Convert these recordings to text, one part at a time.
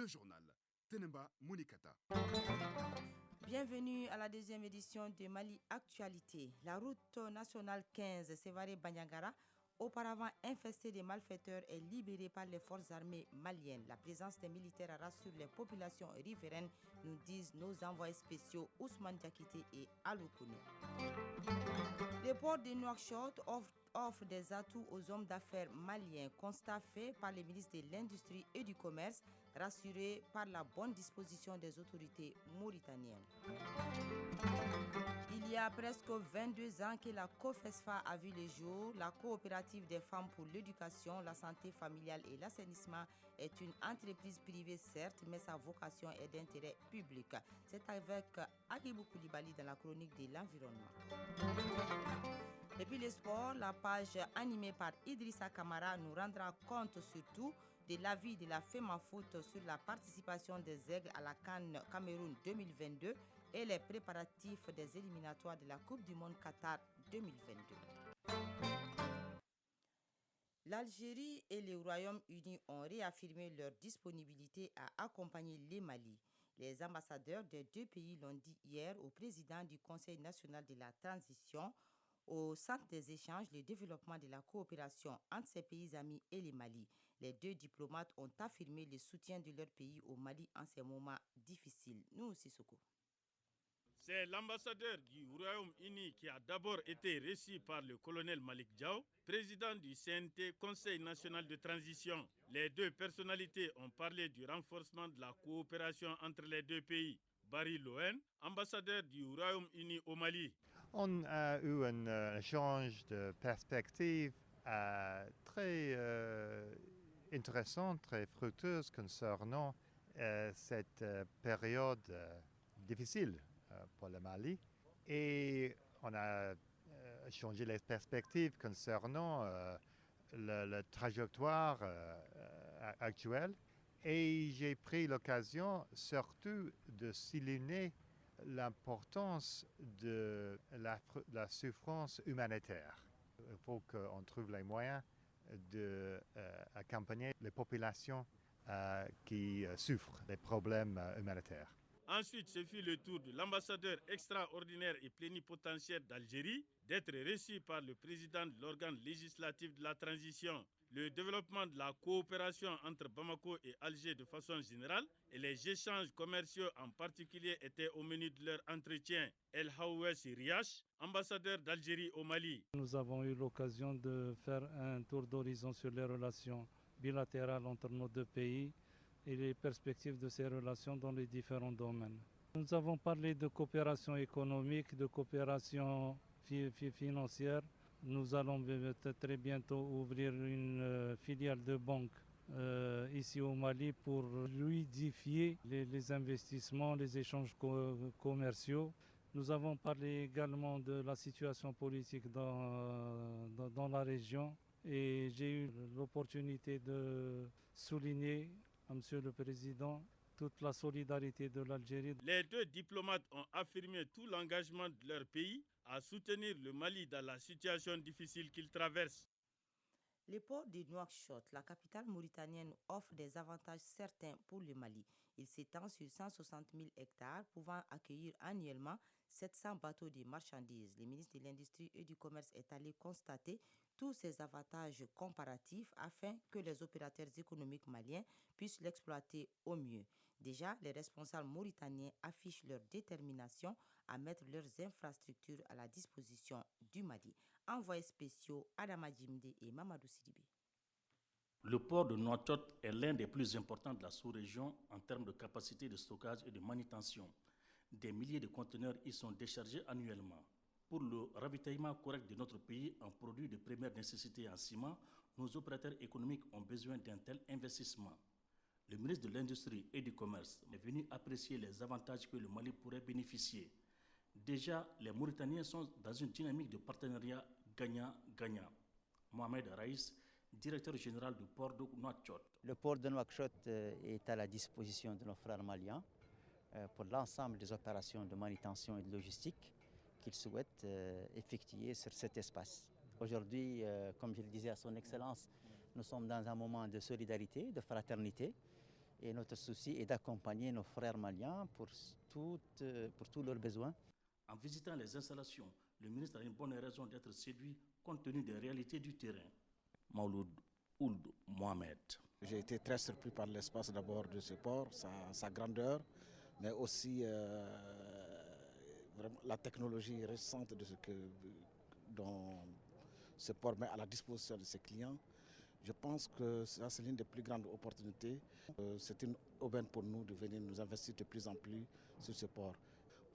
journal. Tenemba Munikata. Bienvenue à la deuxième édition de Mali Actualité. La route nationale 15 Sévaré-Banyangara, auparavant infestée de malfaiteurs, est libérée par les forces armées maliennes. La présence des militaires rassure les populations riveraines, nous disent nos envoyés spéciaux Ousmane Diakité et Alou Kouné. Le port de Nouakchott offre des atouts aux hommes d'affaires maliens, constat fait par les ministres de l'Industrie et du Commerce, rassurés par la bonne disposition des autorités mauritaniennes. Il y a presque 22 ans que la COFESFA a vu le jour. La coopérative des femmes pour l'éducation, la santé familiale et l'assainissement est une entreprise privée certes, mais sa vocation est d'intérêt public. C'est avec Agibou Koulibaly dans la chronique de l'environnement. Et puis le sport, la page animée par Idrissa Kamara nous rendra compte surtout de l'avis de la FEMAFOOT sur la participation des Aigles à la CAN Cameroun 2022 et les préparatifs des éliminatoires de la Coupe du Monde Qatar 2022. L'Algérie et le Royaume-Uni ont réaffirmé leur disponibilité à accompagner le Mali. Les ambassadeurs des deux pays l'ont dit hier au président du Conseil national de la transition, au centre des échanges, le développement de la coopération entre ces pays amis et le Mali. Les deux diplomates ont affirmé le soutien de leur pays au Mali en ces moments difficiles. Nous aussi, Soko. C'est l'ambassadeur du Royaume-Uni qui a d'abord été reçu par le colonel Malik Diaw, président du CNT, Conseil national de transition. Les deux personnalités ont parlé du renforcement de la coopération entre les deux pays. Barry Lohen, ambassadeur du Royaume-Uni au Mali. On a eu un échange de perspectives très intéressant, très fructueuse concernant cette période difficile pour le Mali. Et on a changé les perspectives concernant la trajectoire actuelle. Et j'ai pris l'occasion surtout de souligner l'importance de la souffrance humanitaire. Il faut qu'on trouve les moyens d'accompagner les populations qui souffrent des problèmes humanitaires. Ensuite, ce fut le tour de l'ambassadeur extraordinaire et plénipotentiaire d'Algérie d'être reçu par le président de l'organe législatif de la transition. Le développement de la coopération entre Bamako et Alger de façon générale et les échanges commerciaux en particulier étaient au menu de leur entretien. El Hawes Riach, ambassadeur d'Algérie au Mali. Nous avons eu l'occasion de faire un tour d'horizon sur les relations bilatérales entre nos deux pays et les perspectives de ces relations dans les différents domaines. Nous avons parlé de coopération économique, de coopération financière. Nous allons très bientôt ouvrir une filiale de banque ici au Mali pour fluidifier les investissements, les échanges commerciaux. Nous avons parlé également de la situation politique dans la région et j'ai eu l'opportunité de souligner à Monsieur le Président toute la solidarité de l'Algérie. Les deux diplomates ont affirmé tout l'engagement de leur pays à soutenir le Mali dans la situation difficile qu'il traverse. Le port de Nouakchott, la capitale mauritanienne, offre des avantages certains pour le Mali. Il s'étend sur 160 000 hectares, pouvant accueillir annuellement 700 bateaux de marchandises. Le ministre de l'Industrie et du Commerce est allé constater tous ces avantages comparatifs afin que les opérateurs économiques maliens puissent l'exploiter au mieux. Déjà, les responsables mauritaniens affichent leur détermination à mettre leurs infrastructures à la disposition du Mali. Envoyés spéciaux Adama Djimde et Mamadou Sidibé. Le port de Nouakchott est l'un des plus importants de la sous-région en termes de capacité de stockage et de manutention. Des milliers de conteneurs y sont déchargés annuellement. Pour le ravitaillement correct de notre pays en produits de première nécessité en ciment, nos opérateurs économiques ont besoin d'un tel investissement. Le ministre de l'Industrie et du Commerce est venu apprécier les avantages que le Mali pourrait bénéficier. Déjà, les Mauritaniens sont dans une dynamique de partenariat gagnant-gagnant. Mohamed Raïs, directeur général du port de Nouakchott. Le port de Nouakchott est à la disposition de nos frères maliens pour l'ensemble des opérations de manutention et de logistique qu'ils souhaitent effectuer sur cet espace. Aujourd'hui, comme je le disais à son Excellence, nous sommes dans un moment de solidarité, de fraternité. Et notre souci est d'accompagner nos frères maliens pour tous leurs besoins. En visitant les installations, le ministre a une bonne raison d'être séduit compte tenu des réalités du terrain. Mauloud Ould Mohamed. J'ai été très surpris par l'espace d'abord de ce port, sa grandeur, mais aussi vraiment la technologie récente dont ce port met à la disposition de ses clients. Je pense que ça, c'est l'une des plus grandes opportunités. C'est une aubaine pour nous de venir nous investir de plus en plus sur ce port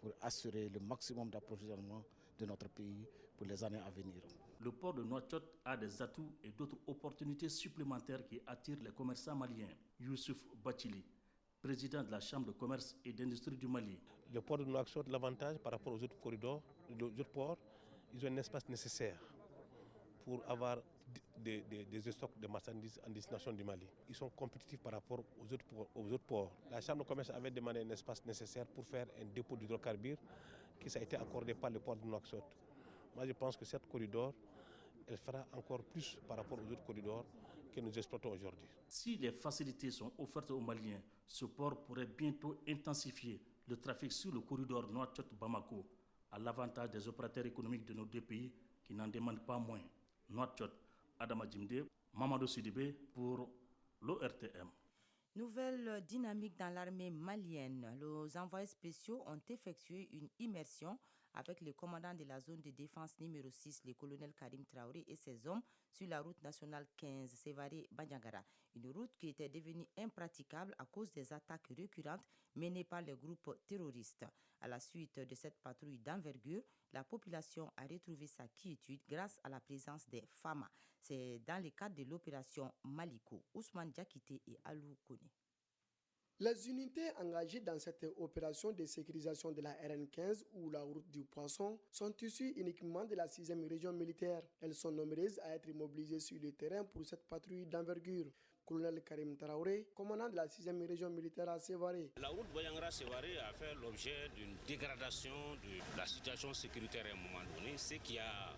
pour assurer le maximum d'approvisionnement de notre pays pour les années à venir. Le port de Nouakchott a des atouts et d'autres opportunités supplémentaires qui attirent les commerçants maliens. Youssouf Bachili, président de la Chambre de commerce et d'industrie du Mali. Le port de Nouakchott, l'avantage par rapport aux autres corridors, aux autres ports, ils ont un espace nécessaire pour avoir des stocks de marchandises en destination du Mali. Ils sont compétitifs par rapport aux autres ports. La Chambre de commerce avait demandé un espace nécessaire pour faire un dépôt d'hydrocarbures qui ça a été accordé par le port de Nouakchott. Moi, je pense que cette corridor, elle fera encore plus par rapport aux autres corridors que nous exploitons aujourd'hui. Si les facilités sont offertes aux Maliens, ce port pourrait bientôt intensifier le trafic sur le corridor Nouakchott-Bamako à l'avantage des opérateurs économiques de nos deux pays qui n'en demandent pas moins. Nouakchott, Adama Djimde, Mamadou Sidibé pour l'ORTM. Nouvelle dynamique dans l'armée malienne. Les envoyés spéciaux ont effectué une immersion avec le commandant de la zone de défense numéro 6, le colonel Karim Traoré et ses hommes sur la route nationale 15, Sévaré-Bandiagara. Une route qui était devenue impraticable à cause des attaques récurrentes menées par les groupes terroristes. À la suite de cette patrouille d'envergure, la population a retrouvé sa quiétude grâce à la présence des FAMA. C'est dans le cadre de l'opération Maliko. Ousmane Diakité et Alou Kone. Les unités engagées dans cette opération de sécurisation de la RN15 ou la route du Poisson sont issues uniquement de la 6e région militaire. Elles sont nombreuses à être mobilisées sur le terrain pour cette patrouille d'envergure. Colonel Karim Traoré, commandant de la 6e région militaire à Sévaré. La route Bandiagara-Sévaré a fait l'objet d'une dégradation de la situation sécuritaire à un moment donné, ce qui a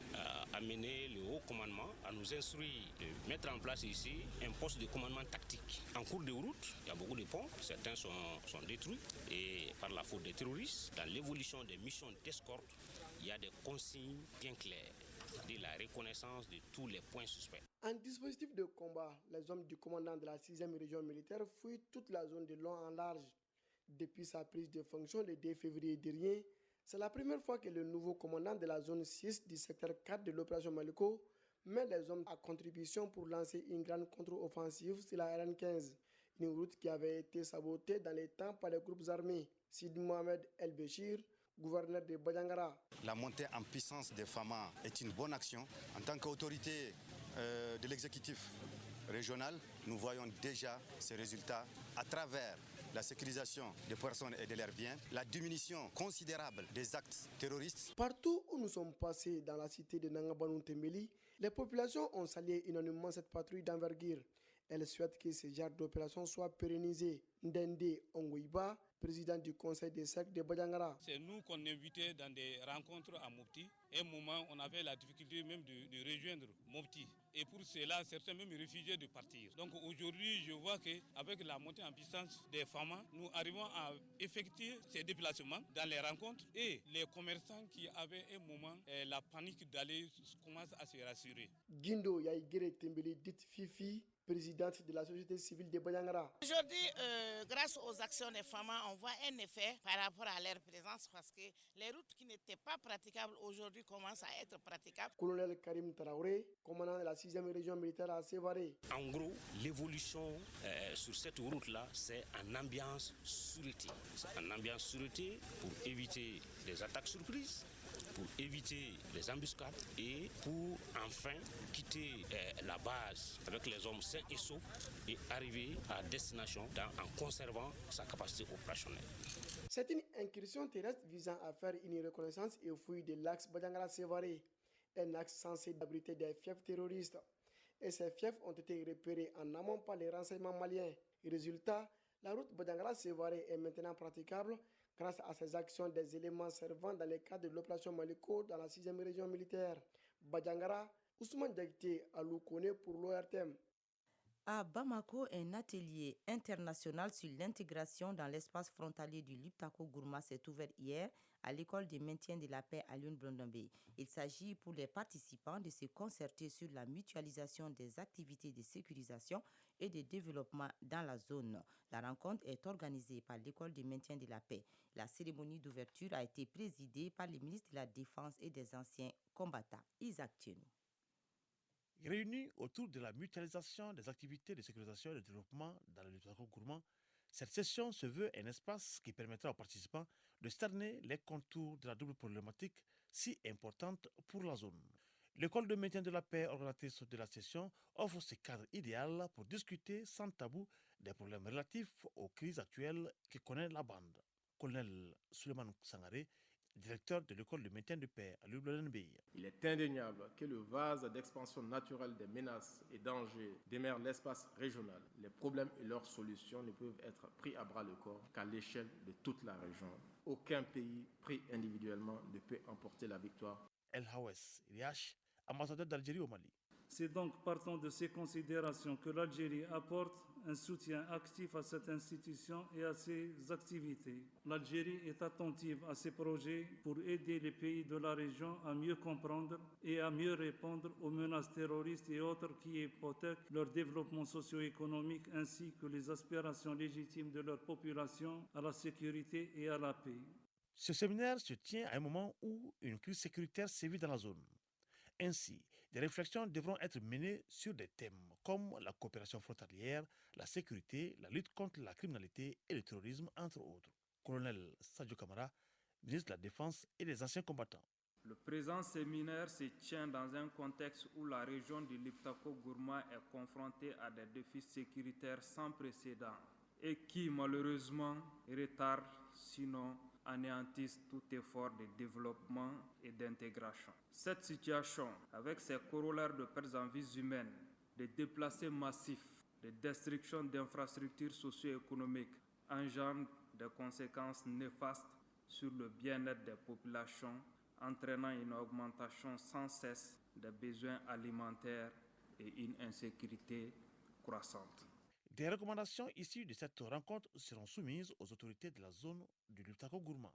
amené le haut commandement à nous instruire de mettre en place ici un poste de commandement tactique. En cours de route, il y a beaucoup de ponts, certains sont détruits et par la faute des terroristes. Dans l'évolution des missions d'escorte, il y a des consignes bien claires, c'est-à-dire la reconnaissance de tous les points suspects. En dispositif de combat, les hommes du commandant de la 6e région militaire fouillent toute la zone de long en large. Depuis sa prise de fonction le 2 février dernier, c'est la première fois que le nouveau commandant de la zone 6 du secteur 4 de l'opération Maliko met les hommes à contribution pour lancer une grande contre-offensive sur la RN15, une route qui avait été sabotée dans les temps par les groupes armés. Sidi Mohamed El Béchir, gouverneur de Bandiagara. La montée en puissance des FAMA est une bonne action. En tant qu'autorité de l'exécutif régional, nous voyons déjà ces résultats à travers la sécurisation des personnes et de leurs biens, la diminution considérable des actes terroristes. Partout où nous sommes passés dans la cité de Nangabanou-Tembeli, les populations ont salué unanimement cette patrouille d'envergure. Elles souhaitent que ce genre d'opération soit pérennisé. Ndende Ongoiba, président du conseil des cercles de Bandiagara. C'est nous qu'on invitait dans des rencontres à Mopti. À un moment, on avait la difficulté même de rejoindre Mopti. Et pour cela, certains même refusaient de partir. Donc aujourd'hui, je vois qu'avec la montée en puissance des FAMA, nous arrivons à effectuer ces déplacements dans les rencontres. Et les commerçants qui avaient un moment la panique d'aller commencent à se rassurer. Guindo Yaïgere Tembeli, dite Fifi, présidente de la société civile de Bandiagara. Aujourd'hui, grâce aux actions des femmes, on voit un effet par rapport à leur présence parce que les routes qui n'étaient pas praticables aujourd'hui commencent à être praticables. Colonel Karim Traoré, commandant de la 6e région militaire à Sévaré. En gros, l'évolution sur cette route-là, c'est en ambiance sûreté. C'est en ambiance sûreté pour éviter les attaques surprises, pour éviter les embuscades et pour enfin quitter la base avec les hommes sains et saufs et arriver à destination en conservant sa capacité opérationnelle. C'est une incursion terrestre visant à faire une reconnaissance et fouille de l'axe Bandiagara-Sévaré, un axe censé abriter des fiefs terroristes. Et ces fiefs ont été repérés en amont par les renseignements maliens. Résultat, la route Bandiagara-Sévaré est maintenant praticable grâce à ces actions des éléments servant dans le cadre de l'opération Maliko dans la 6e région militaire. Bandiagara, Ousmane Diakité, Alou Kone pour l'ORTM. À Bamako, un atelier international sur l'intégration dans l'espace frontalier du Liptako-Gourma s'est ouvert hier à l'école de maintien de la paix à Lune-Blondombe. Il s'agit pour les participants de se concerter sur la mutualisation des activités de sécurisation et de développement dans la zone. La rencontre est organisée par l'école de maintien de la paix. La cérémonie d'ouverture a été présidée par le ministre de la Défense et des anciens combattants, Isaac Tienou. Réunis autour de la mutualisation des activités de sécurisation et de développement dans le Liptako-Gourma, cette session se veut un espace qui permettra aux participants de cerner les contours de la double problématique si importante pour la zone. L'école de maintien de la paix, organisatrice de la session, offre ce cadre idéal pour discuter sans tabou des problèmes relatifs aux crises actuelles que connaît la bande. Colonel Suleiman Sangaré, directeur de l'école de maintien de paix à l'UBNB. Il est indéniable que le vase d'expansion naturelle des menaces et dangers démère l'espace régional. Les problèmes et leurs solutions ne peuvent être pris à bras le corps qu'à l'échelle de toute la région. Aucun pays pris individuellement ne peut emporter la victoire. El Hawes Riach, ambassadeur d'Algérie au Mali. C'est donc partant de ces considérations que l'Algérie apporte un soutien actif à cette institution et à ses activités. L'Algérie est attentive à ces projets pour aider les pays de la région à mieux comprendre et à mieux répondre aux menaces terroristes et autres qui hypothèquent leur développement socio-économique ainsi que les aspirations légitimes de leur population à la sécurité et à la paix. Ce séminaire se tient à un moment où une crise sécuritaire sévit dans la zone. Ainsi, des réflexions devront être menées sur des thèmes comme la coopération frontalière, la sécurité, la lutte contre la criminalité et le terrorisme, entre autres. Colonel Sadio Kamara, ministre de la Défense et des anciens combattants. Le présent séminaire se tient dans un contexte où la région du Liptako-Gourma est confrontée à des défis sécuritaires sans précédent et qui, malheureusement, retardent, sinon anéantissent tout effort de développement et d'intégration. Cette situation, avec ses corollaires de pertes en vies humaines, de déplacés massifs, de destruction d'infrastructures socio-économiques, engendre des conséquences néfastes sur le bien-être des populations, entraînant une augmentation sans cesse des besoins alimentaires et une insécurité croissante. Des recommandations issues de cette rencontre seront soumises aux autorités de la zone du Liptako-Gourma.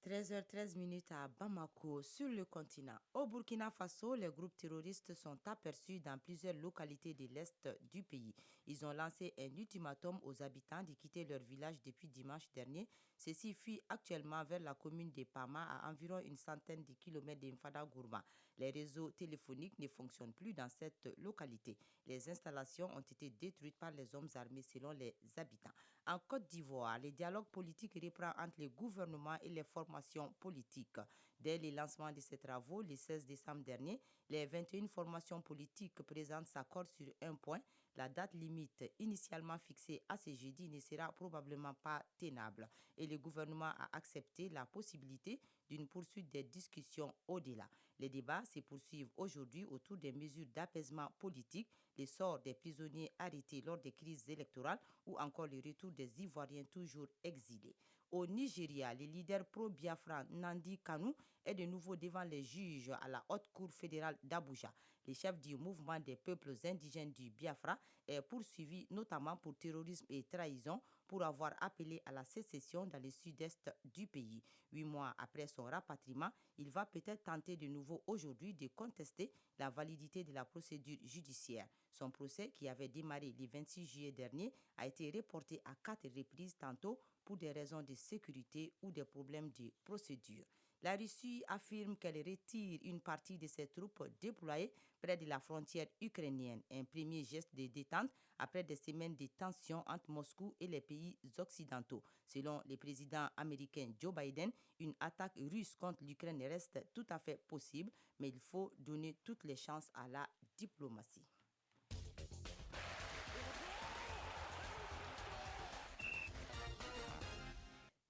13h13 à Bamako, sur le continent. Au Burkina Faso, les groupes terroristes sont aperçus dans plusieurs localités de l'est du pays. Ils ont lancé un ultimatum aux habitants de quitter leur village depuis dimanche dernier. Ceux-ci fuient actuellement vers la commune de Pama, à environ une centaine de kilomètres d'Infada-Gourma. Les réseaux téléphoniques ne fonctionnent plus dans cette localité. Les installations ont été détruites par les hommes armés selon les habitants. En Côte d'Ivoire, le dialogue politique reprend entre le gouvernement et les formations politiques. Dès le lancement de ces travaux, le 16 décembre dernier, les 21 formations politiques présentent s'accordent sur un point. La date limite initialement fixée à ce jeudi ne sera probablement pas tenable et le gouvernement a accepté la possibilité d'une poursuite des discussions au-delà. Les débats se poursuivent aujourd'hui autour des mesures d'apaisement politique, les sorts des prisonniers arrêtés lors des crises électorales ou encore le retour des Ivoiriens toujours exilés. Au Nigeria, le leader pro-Biafra Nnamdi Kanu est de nouveau devant les juges à la Haute Cour fédérale d'Abuja. Le chef du mouvement des peuples indigènes du Biafra est poursuivi notamment pour terrorisme et trahison pour avoir appelé à la sécession dans le sud-est du pays. 8 mois après son rapatriement, il va peut-être tenter de nouveau aujourd'hui de contester la validité de la procédure judiciaire. Son procès, qui avait démarré le 26 juillet dernier, a été reporté à 4 reprises, tantôt pour des raisons de sécurité ou des problèmes de procédure. La Russie affirme qu'elle retire une partie de ses troupes déployées près de la frontière ukrainienne, un premier geste de détente après des semaines de tensions entre Moscou et les pays occidentaux. Selon le président américain Joe Biden, une attaque russe contre l'Ukraine reste tout à fait possible, mais il faut donner toutes les chances à la diplomatie.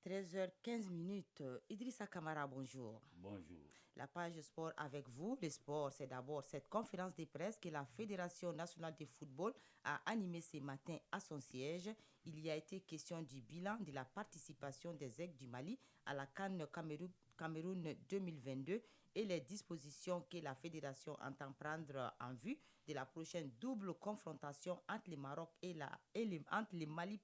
« 13h15 » Idrissa Kamara, bonjour. Bonjour. La page sport avec vous. Le sport, c'est d'abord cette conférence de presse que la Fédération nationale de football a animée ce matin à son siège. Il y a été question du bilan de la participation des Aigles du Mali à la CAN Cameroun 2022 et les dispositions que la fédération entend prendre en vue de la prochaine double confrontation entre le Maroc entre le Mali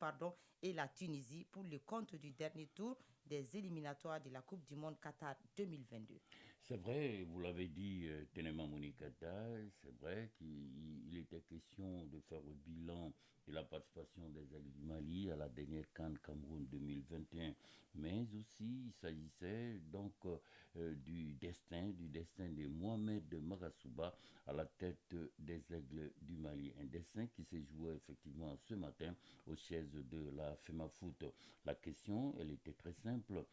et la Tunisie pour le compte du dernier tour des éliminatoires de la Coupe du Monde Qatar 2022. C'est vrai, vous l'avez dit, Tenema Monikata, c'est vrai qu'il était question de faire le bilan de la participation des Aigles du Mali à la dernière CAN Cameroun 2021, mais aussi il s'agissait donc du destin de Mohamed Magasuba à la tête des Aigles du Mali. Un destin qui s'est joué effectivement ce matin au siège de la FEMAFOOT. La question, elle était très simple.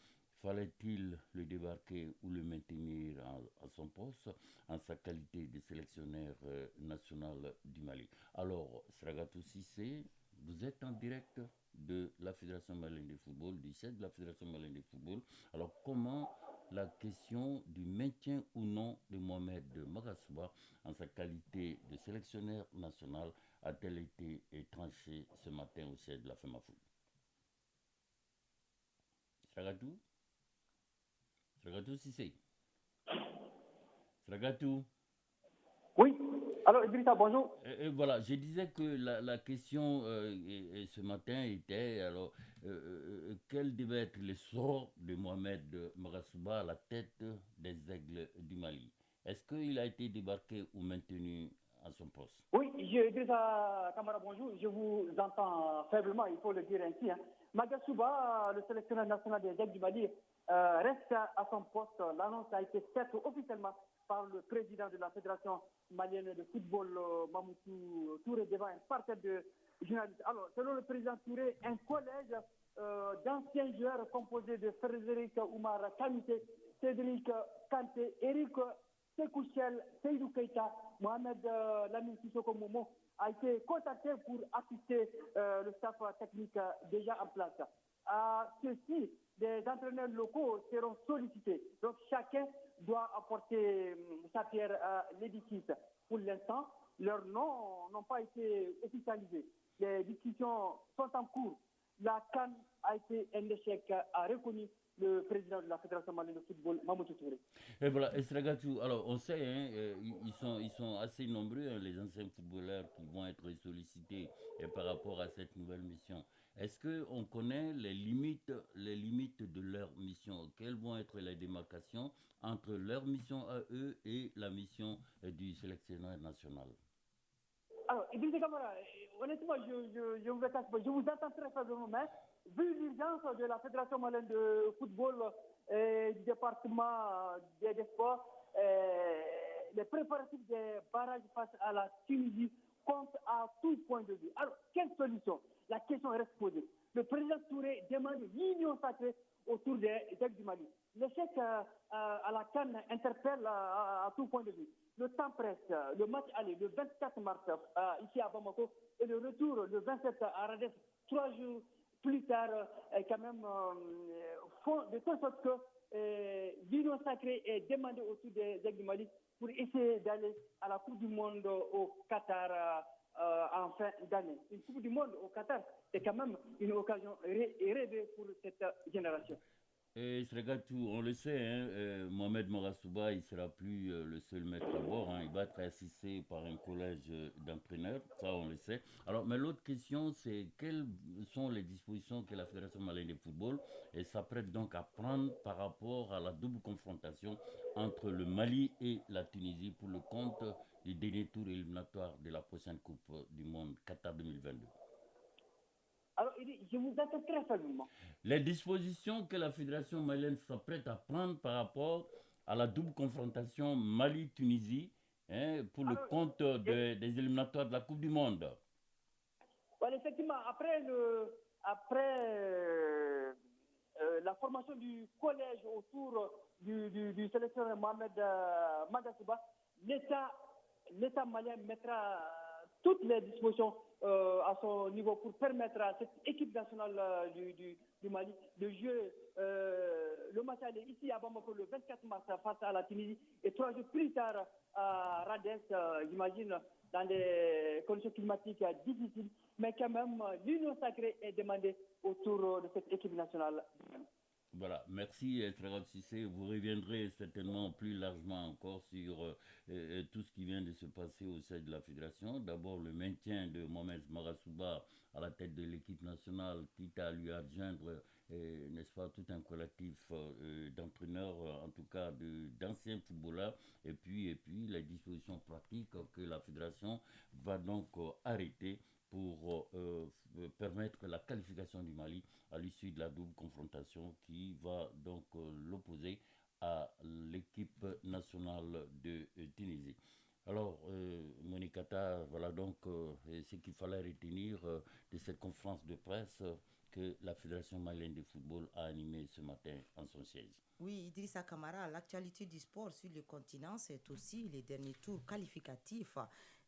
Fallait-il le débarquer ou le maintenir à son poste en sa qualité de sélectionneur national du Mali? Alors, Sragatou Cissé, vous êtes en direct de la Fédération malienne de football, du siège de la Fédération malienne de football. Alors, comment la question du maintien ou non de Mohamed Magasuba en sa qualité de sélectionneur national a-t-elle été tranchée ce matin au siège de la FEMAFOOT? Sragatou? Sragatou Cissé. Sragatou. Oui. Alors, Idrissa, bonjour. Et voilà, je disais que la question ce matin était, alors, quel devait être le sort de Mohamed Magasuba à la tête des Aigles du Mali? Est-ce qu'il a été débarqué ou maintenu à son poste? Oui, Idrissa Kamara, bonjour. Je vous entends faiblement, il faut le dire ainsi. Magasuba, le sélectionneur national des Aigles du Mali, reste à son poste. L'annonce a été faite officiellement par le président de la Fédération malienne de football, Mamoutou Touré, devant un parterre de journalistes. Alors, selon le président Touré, un collège d'anciens joueurs composé de Frédéric Oumar Kamité, Cédric Kanté, Eric Sekouchel, Seydou Keita, Mohamed Lamine Sissoko Momo a été contacté pour assister le staff technique déjà en place. À ceci, des entraîneurs locaux seront sollicités. Donc chacun doit apporter sa pierre à l'édifice. Pour l'instant, leurs noms n'ont pas été officialisés. Les discussions sont en cours. La CAN a été un échec, a reconnu le président de la Fédération malienne de football, Mamoutou Touré. Et voilà, Sragatou, alors on sait, ils sont assez nombreux, les anciens footballeurs qui vont être sollicités par rapport à cette nouvelle mission. Est-ce qu'on connaît les limites de leur mission? Quelles vont être les démarcations entre leur mission à eux et la mission du sélectionneur national? Alors, Idrissa Kamara, honnêtement, je vous attends très faiblement, mais vu l'urgence de la Fédération malienne de football et du département des sports, les préparatifs des barrages face à la Tunisie comptent à tout point de vue. Alors, quelle solution? La question reste posée. Le président Touré demande l'union sacrée autour des Aigles du Mali. L'échec à la CAN interpelle à tout point de vue. Le temps presse. Le match aller le 24 mars ici à Bamako et le retour le 27 à Radès, 3 jours plus tard, quand même, font de telle sorte que l'union sacrée est demandée autour des Aigles du Mali pour essayer d'aller à la Coupe du Monde au Qatar en fin d'année. Une Coupe du Monde au Qatar, c'est quand même une occasion rêvée pour cette génération. Et Sragatou, on le sait, Mohamed Magasuba, il ne sera plus le seul maître à bord. Il va être assisté par un collège d'entraîneurs, ça on le sait. Alors, mais l'autre question, c'est quelles sont les dispositions que la Fédération malienne de football s'apprête donc à prendre par rapport à la double confrontation entre le Mali et la Tunisie pour le compte du dernier tour éliminatoire de la prochaine Coupe du Monde Qatar 2022. Alors, je vous attends très faiblement. Les dispositions que la Fédération malienne s'apprête à prendre par rapport à la double confrontation Mali-Tunisie pour le compte des éliminatoires de la Coupe du Monde. Voilà, effectivement, après la formation du collège autour du sélectionneur Mohamed Magasuba, l'État malien mettra toutes les dispositions à son niveau pour permettre à cette équipe nationale du Mali de jouer le match aller ici à Bamako le 24 mars face à la Tunisie et 3 jours plus tard à Radès, j'imagine, dans des conditions climatiques difficiles. Mais quand même, l'union sacrée est demandée autour de cette équipe nationale. Voilà, merci Trarab Sissé. Vous reviendrez certainement plus largement encore sur tout ce qui vient de se passer au sein de la fédération. D'abord, le maintien de Mohamed Marasouba à la tête de l'équipe nationale, quitte à lui adjoindre, n'est-ce pas, tout un collectif d'entraîneurs, en tout cas d'anciens footballeurs, et puis les dispositions pratiques que la fédération va donc arrêter pour permettre la qualification du Mali à l'issue de la double confrontation qui va donc l'opposer à l'équipe nationale de Tunisie. Alors, Monikata, voilà donc ce qu'il fallait retenir de cette conférence de presse que la Fédération malienne de football a animée ce matin en son siège. Oui, Idrissa Kamara, l'actualité du sport sur le continent, c'est aussi les derniers tours qualificatifs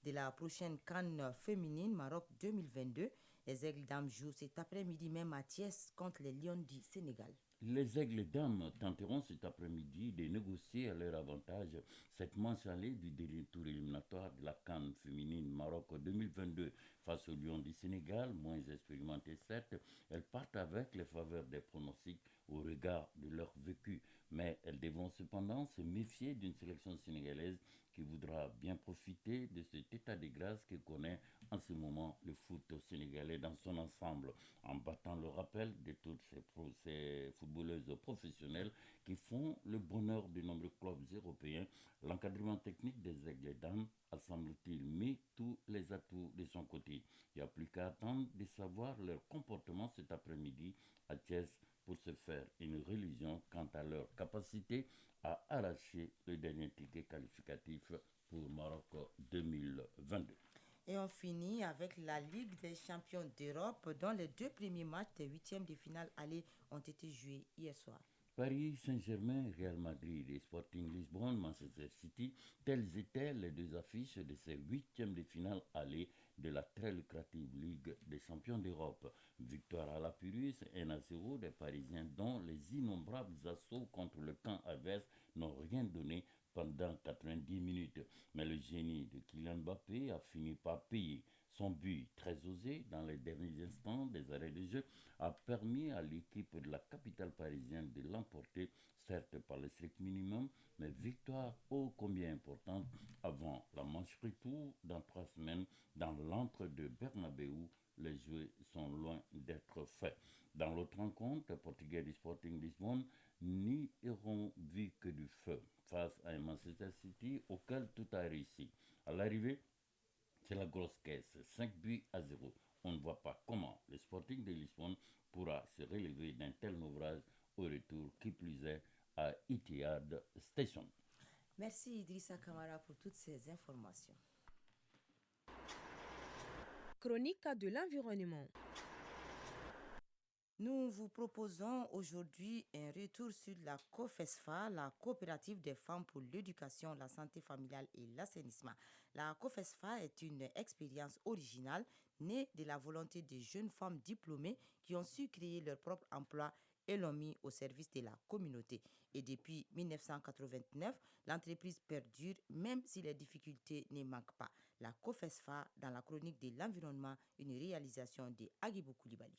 de la prochaine CAN féminine Maroc 2022. Les Aigles Dames jouent cet après-midi même à Thiès contre les Lions du Sénégal. Les Aigles Dames tenteront cet après-midi de négocier à leur avantage cette manche allée du dernier tour éliminatoire de la CAN féminine Maroc 2022 face aux Lions du Sénégal, moins expérimentés certes. Elles partent avec les faveurs des pronostics au regard de leur vécu. Mais elles devront cependant se méfier d'une sélection sénégalaise qui voudra bien profiter de cet état de grâce que connaît en ce moment le foot sénégalais dans son ensemble, en battant le rappel de toutes ces footballeuses professionnelles qui font le bonheur de nombreux clubs européens. L'encadrement technique des Aigles Dames a, semble-t-il, mis tous les atouts de son côté. Il n'y a plus qu'à attendre de savoir leur comportement cet après-midi à Thiès pour se faire une religion quant à leur capacité à arracher le dernier ticket qualificatif pour Maroc 2022. Et on finit avec la Ligue des champions d'Europe dont les 2 premiers matchs des 8e de finale aller ont été joués hier soir. Paris Saint-Germain, Real Madrid et Sporting Lisbonne, Manchester City, telles étaient les 2 affiches de ces 8e de finale aller de la très lucrative Ligue des champions d'Europe. Victoire à la Pyrrhus, 1-0 des Parisiens dont les innombrables assauts contre le camp adverse n'ont rien donné pendant 90 minutes. Mais le génie de Kylian Mbappé a fini par payer. Son but, très osé dans les derniers instants des arrêts de jeu, a permis à l'équipe de la capitale parisienne de l'emporter, certes par le strict minimum, mais victoire ô combien importante avant la manche retour dans 3 semaines dans l'entre-deux Bernabéu. Les jeux sont loin d'être faits. Dans l'autre rencontre, les Portugais du Sporting Lisbonne n'y auront vu que du feu face à un Manchester City auquel tout a réussi. À l'arrivée, c'est la grosse caisse, 5-0. On ne voit pas comment le Sporting de Lisbonne pourra se relever d'un tel naufrage au retour, qui plus est à Etihad Station. Merci Idrissa Kamara pour toutes ces informations. Chronique de l'environnement. Nous vous proposons aujourd'hui un retour sur la COFESFA, la coopérative des femmes pour l'éducation, la santé familiale et l'assainissement. La COFESFA est une expérience originale née de la volonté des jeunes femmes diplômées qui ont su créer leur propre emploi et l'ont mis au service de la communauté. Et depuis 1989, l'entreprise perdure même si les difficultés ne manquent pas. La COFESFA dans la chronique de l'environnement, une réalisation de Agibou Koulibaly.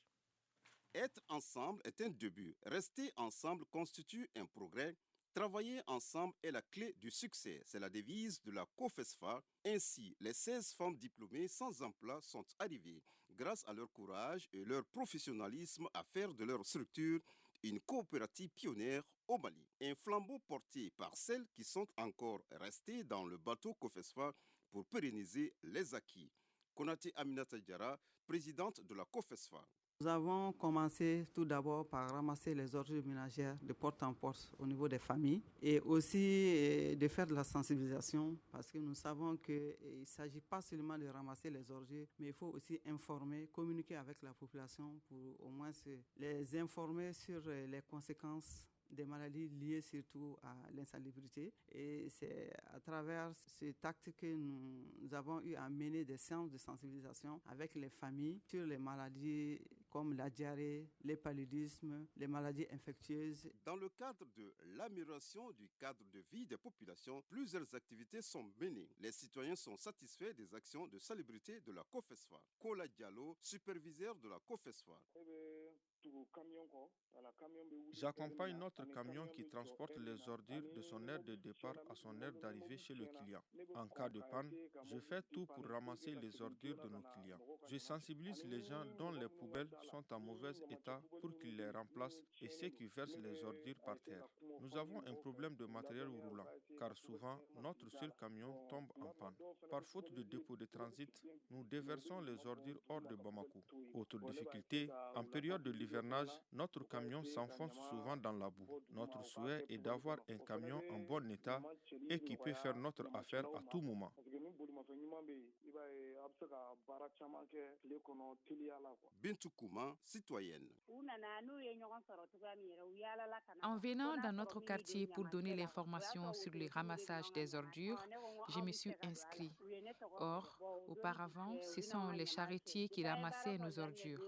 Être ensemble est un début. Rester ensemble constitue un progrès. Travailler ensemble est la clé du succès. C'est la devise de la COFESFA. Ainsi, les 16 femmes diplômées sans emploi sont arrivées, grâce à leur courage et leur professionnalisme, à faire de leur structure une coopérative pionnière au Mali. Un flambeau porté par celles qui sont encore restées dans le bateau COFESFA pour pérenniser les acquis. Konaté Aminata Diarra, présidente de la COFESFA. Nous avons commencé tout d'abord par ramasser les ordures ménagères de porte en porte au niveau des familles et aussi de faire de la sensibilisation parce que nous savons qu'il ne s'agit pas seulement de ramasser les ordures, mais il faut aussi informer, communiquer avec la population pour au moins les informer sur les conséquences des maladies liées surtout à l'insalubrité. Et c'est à travers cet acte que nous avons eu à mener des séances de sensibilisation avec les familles sur les maladies comme la diarrhée, les paludismes, les maladies infectieuses. Dans le cadre de l'amélioration du cadre de vie des populations, plusieurs activités sont menées. Les citoyens sont satisfaits des actions de salubrité de la COFESFA. Kola Diallo, superviseur de la COFESFA. J'accompagne notre camion qui transporte les ordures de son aire de départ à son aire d'arrivée chez le client. En cas de panne, je fais tout pour ramasser les ordures de nos clients. Je sensibilise les gens dont les poubelles sont en mauvais état pour qu'ils les remplacent et ceux qui versent les ordures par terre. Nous avons un problème de matériel roulant, car souvent notre seul camion tombe en panne. Par faute de dépôt de transit, nous déversons les ordures hors de Bamako. Autre difficulté, en période de l'hivernage, notre camion s'enfonce souvent dans la boue. Notre souhait est d'avoir un camion en bon état et qui peut faire notre affaire à tout moment. Bintou Kouma, citoyenne. En venant dans notre quartier pour donner l'information sur le ramassage des ordures, je me suis inscrit. Or, auparavant, ce sont les charretiers qui ramassaient nos ordures.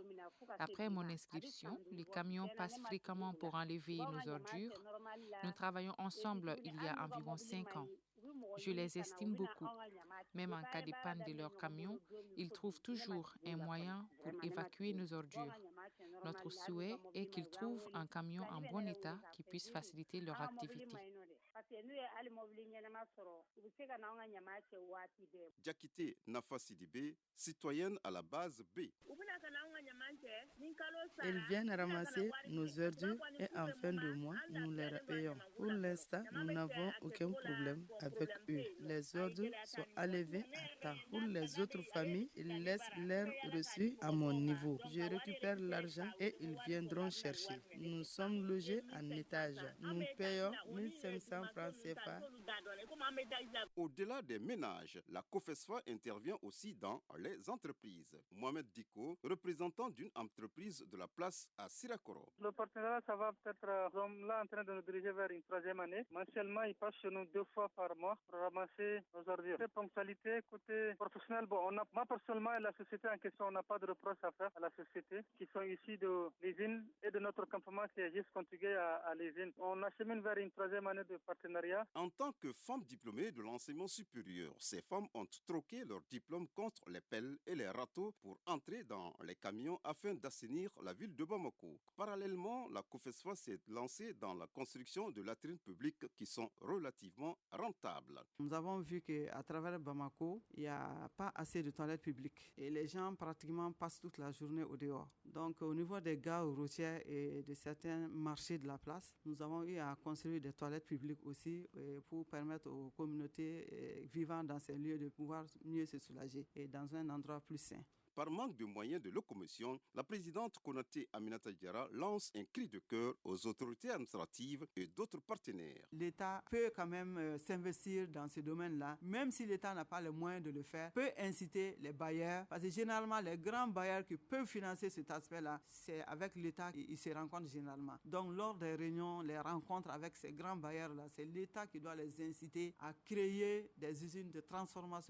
Après mon inscription, les camions passent fréquemment pour enlever nos ordures. Nous travaillons ensemble il y a environ 5 ans. Je les estime beaucoup. Même en cas de panne de leur camion, ils trouvent toujours un moyen pour évacuer nos ordures. Notre souhait est qu'ils trouvent un camion en bon état qui puisse faciliter leur activité. Diakité Nafa Sidibé, citoyenne à la base B. Ils viennent ramasser nos ordures et en fin de mois, nous les payons. Pour l'instant, nous n'avons aucun problème avec eux. Les ordures sont enlevées à temps. Pour les autres familles, ils laissent leurs reçus à mon niveau. Je récupère l'argent et ils viendront chercher. Nous sommes logés en étage. Nous payons 1500 francs CFA. Au-delà des ménages, la COFESFA intervient aussi dans les entreprises. Mohamed Diko, représentant d'une entreprise de la place à Sirakoro. Le partenariat, ça va peut-être, nous sommes là en train de nous diriger vers une 3e année. Mensuellement, ils passent chez nous 2 fois par mois pour ramasser nos ordures. Côté ponctualité, côté professionnel, moi personnellement et la société en question, on n'a pas de reproche à faire à la société qui sont issus de l'usine et de notre campement qui est juste contigué à l'usine. On achemine vers une 3e année de partenariat. En tant que femmes diplômées de l'enseignement supérieur, ces femmes ont troqué leur diplôme contre les pelles et les râteaux pour entrer dans les camions afin d'assainir la ville de Bamako. Parallèlement, la COFESFA s'est lancée dans la construction de latrines publiques qui sont relativement rentables. Nous avons vu qu'à travers Bamako, il n'y a pas assez de toilettes publiques et les gens pratiquement passent toute la journée au dehors. Donc au niveau des gares routières et de certains marchés de la place, nous avons eu à construire des toilettes publiques aussi pour permettre aux communautés vivant dans ces lieux de pouvoir mieux se soulager et dans un endroit plus sain. Par manque de moyens de locomotion, la présidente Konaté Aminata Diarra lance un cri de cœur aux autorités administratives et d'autres partenaires. L'État peut quand même s'investir dans ce domaine-là, même si l'État n'a pas les moyens de le faire, peut inciter les bailleurs, parce que généralement les grands bailleurs qui peuvent financer cet aspect-là, c'est avec l'État qu'ils se rencontrent généralement. Donc lors des réunions, les rencontres avec ces grands bailleurs-là, c'est l'État qui doit les inciter à créer des usines de transformation